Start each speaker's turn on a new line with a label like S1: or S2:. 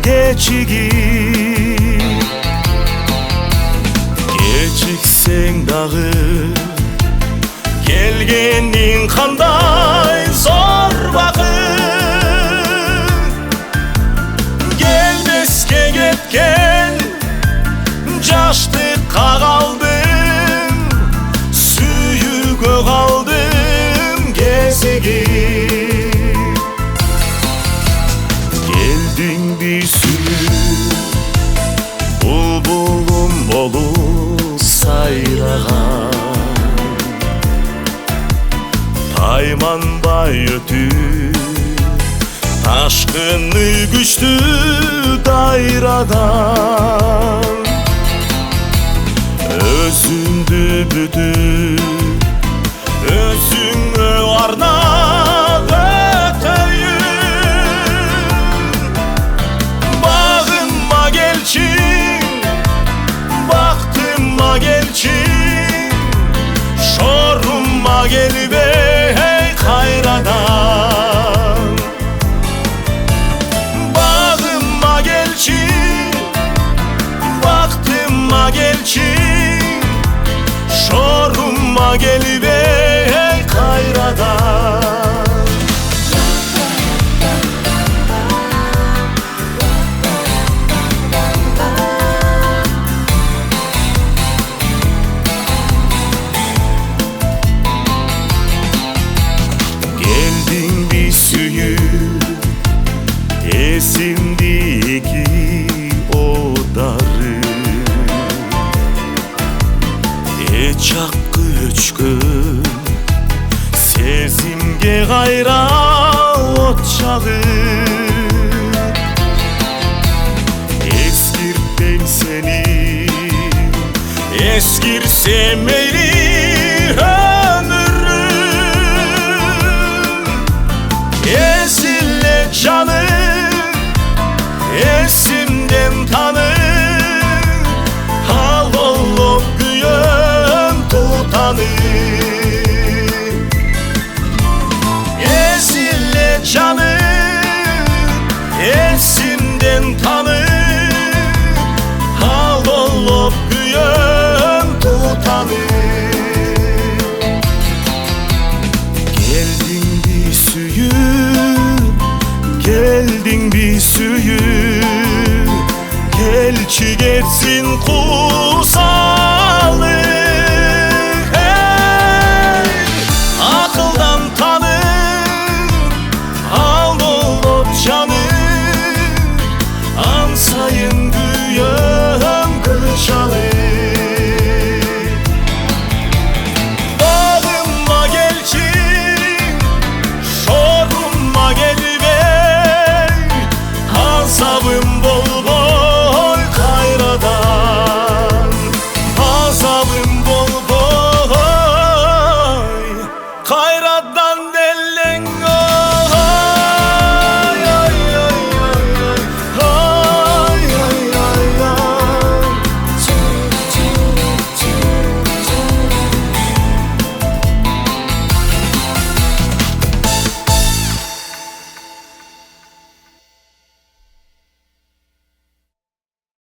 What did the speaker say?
S1: geçigip geçiksen dağı kelgenin kanday zor bakın gelmeske ketken jaştık kaldım suyuga kaldım gezigip geldin bir sürü bulbulum bolup sayrağan Taymanbay ötüp taşkını güçlü dayradan özündü büdüp özüngö arnap ötöyüm bağınma gelçin baktımma gelçin şorumma gelbe hey hayradan bağımma gelçin baktımma gelçin şorumma gelbe hey hayradan Geldin bir suyu esimdeki o darı çakkı uçkun sezimge gayra ot çağır eskirttem seni eskirsem eyli ezille canım esimden tanır hal olup güyön tutanır ezille canım esimden tanır